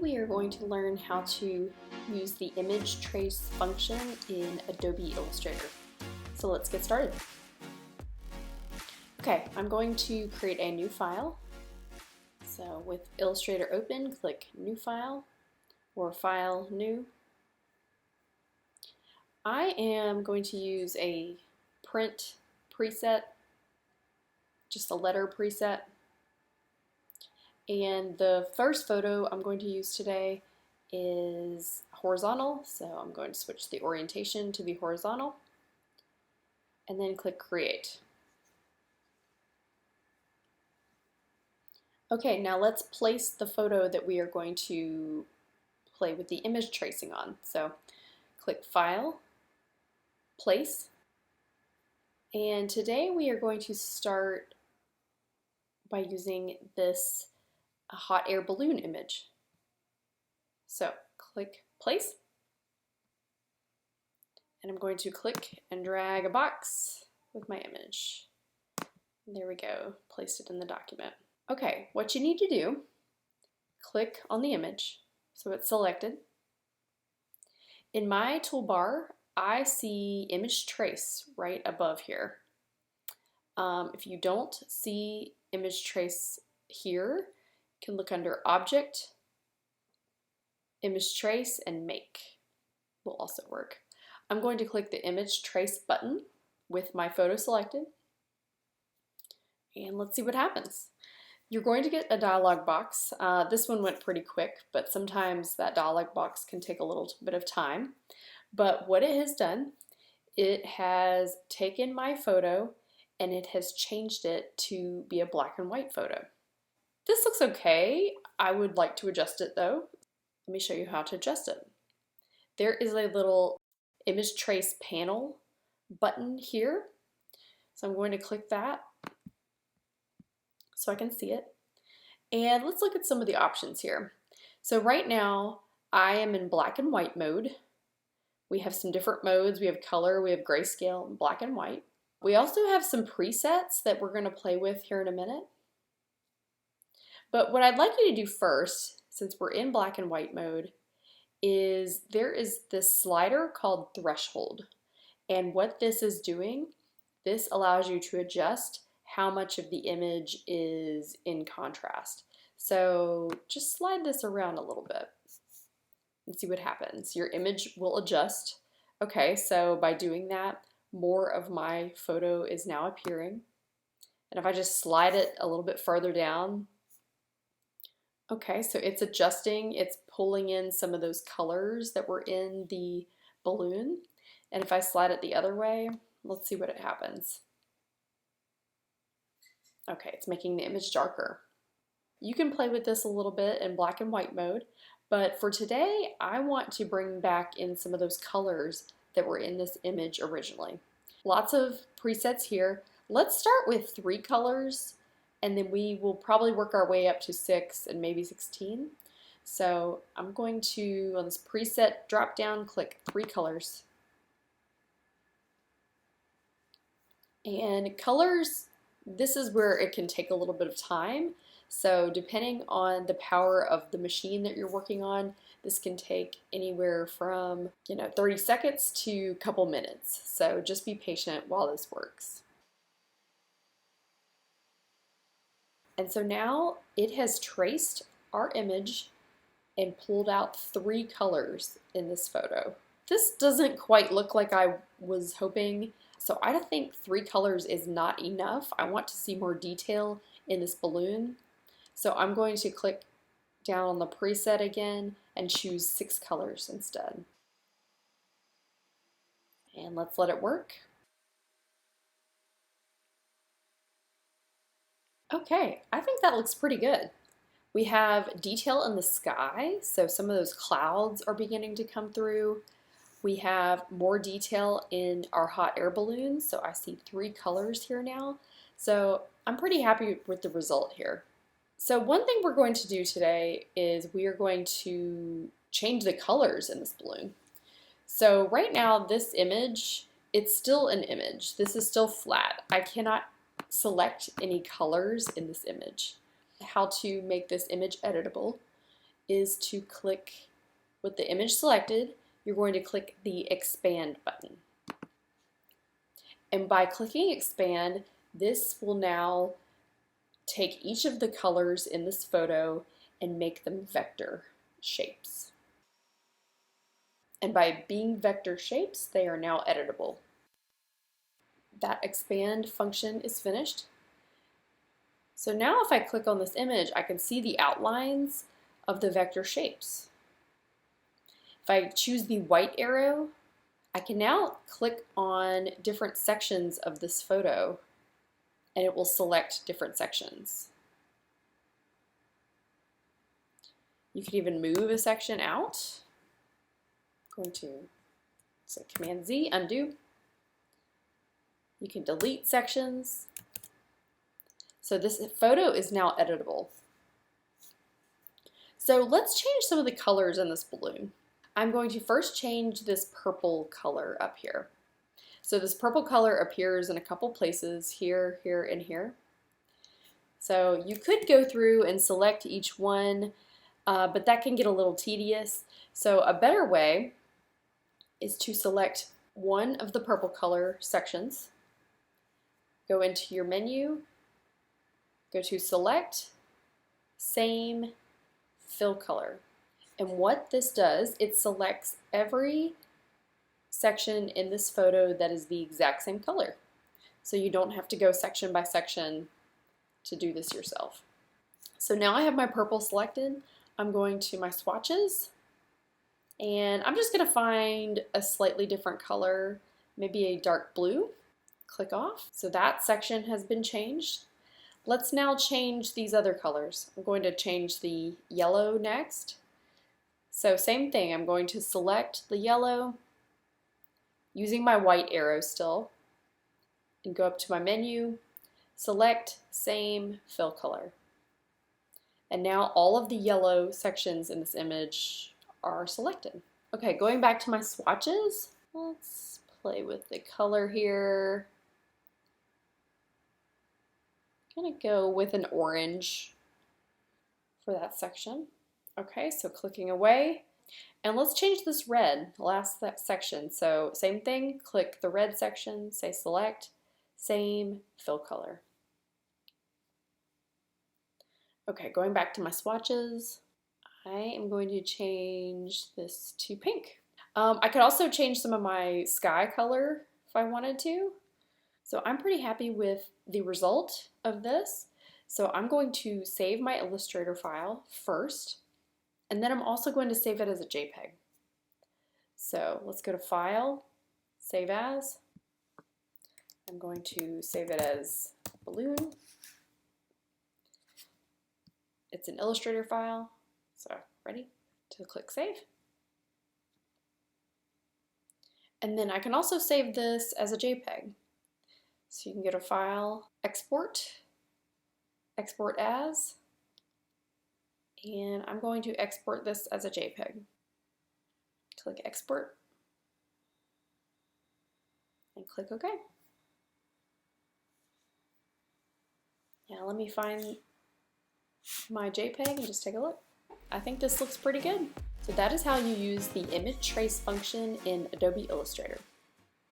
We are going to learn how to use the image trace function in Adobe Illustrator. So let's get started. Okay, I'm going to create a new file. So with Illustrator open, click New File or File, New. I am going to use a print preset, just a letter preset. And the first photo I'm going to use today is horizontal, so I'm going to switch the orientation to be horizontal and then click Create. Okay, now let's place the photo that we are going to play with the image tracing on. So click File, Place, and today we are going to start by using this hot air balloon image. So click Place, and I'm going to click and drag a box with my image. There we go, placed it in the document. Okay, what you need to do, click on the image so it's selected. In my toolbar, I see image trace right above here. If you don't see image trace here, you can look under Object, Image Trace, and Make will also work. I'm going to click the Image Trace button with my photo selected, and let's see what happens. You're going to get a dialog box. This one went pretty quick, but sometimes that dialog box can take a little bit of time. But what it has done, it has taken my photo and it has changed it to be a black and white photo. This looks okay. I would like to adjust it though. Let me show you how to adjust it. There is a little image trace panel button here. So I'm going to click that so I can see it. And let's look at some of the options here. So right now I am in black and white mode. We have some different modes. We have color, we have grayscale, and black and white. We also have some presets that we're going to play with here in a minute. But what I'd like you to do first, since we're in black and white mode, is there is this slider called threshold. And what this is doing, this allows you to adjust how much of the image is in contrast. So just slide this around a little bit and see what happens. Your image will adjust. Okay, so by doing that, more of my photo is now appearing. And if I just slide it a little bit further down, okay, so it's adjusting, it's pulling in some of those colors that were in the balloon. And if I slide it the other way, let's see what happens. Okay, it's making the image darker. You can play with this a little bit in black and white mode, but for today, I want to bring back in some of those colors that were in this image originally. Lots of presets here. Let's start with 3 colors, and then we will probably work our way up to 6 and maybe 16. So I'm going to, on this preset drop down, click 3 colors. And colors, this is where it can take a little bit of time. So depending on the power of the machine that you're working on, this can take anywhere from 30 seconds to a couple minutes. So just be patient while this works. And so now it has traced our image and pulled out 3 colors in this photo. This doesn't quite look like I was hoping, so I don't think 3 colors is not enough. I want to see more detail in this balloon. So I'm going to click down on the preset again and choose 6 colors instead. And let's let it work. Okay, I think that looks pretty good. We have detail in the sky, so some of those clouds are beginning to come through. We have more detail in our hot air balloons, so I see 3 colors here now. So I'm pretty happy with the result here. So one thing we're going to do today is we are going to change the colors in this balloon. So right now this image, it's still an image. This is still flat. I cannot select any colors in this image. How to make this image editable is to click, with the image selected, you're going to click the expand button. And by clicking expand, this will now take each of the colors in this photo and make them vector shapes. And by being vector shapes, they are now editable. That expand function is finished. So now if I click on this image, I can see the outlines of the vector shapes. If I choose the white arrow, I can now click on different sections of this photo and it will select different sections. You can even move a section out. I'm going to say Command Z, undo. You can delete sections. So this photo is now editable. So let's change some of the colors in this balloon. I'm going to first change this purple color up here. So this purple color appears in a couple places, here, here, and here. So you could go through and select each one, but that can get a little tedious. So a better way is to select one of the purple color sections, go into your menu, go to Select, Same, Fill Color. And what this does, it selects every section in this photo that is the exact same color. So you don't have to go section by section to do this yourself. So now I have my purple selected. I'm going to my swatches and I'm just going to find a slightly different color, maybe a dark blue. Click off. So that section has been changed. Let's now change these other colors. I'm going to change the yellow next. So same thing, I'm going to select the yellow using my white arrow still and go up to my menu, select, same, fill color. And now all of the yellow sections in this image are selected. Okay, going back to my swatches, let's play with the color here. I'm gonna go with an orange for that section. Okay, so clicking away, and let's change this red, last section. So same thing, click the red section, say select, same, fill color. Okay, going back to my swatches, I am going to change this to pink. I could also change some of my sky color if I wanted to. So I'm pretty happy with the result of this. So I'm going to save my Illustrator file first, and then I'm also going to save it as a JPEG. So let's go to File, Save As. I'm going to save it as balloon. It's an Illustrator file, so ready to click Save. And then I can also save this as a JPEG. So you can go to File, Export, Export As, and I'm going to export this as a JPEG. Click Export, and click OK. Now let me find my JPEG and just take a look. I think this looks pretty good. So that is how you use the image trace function in Adobe Illustrator.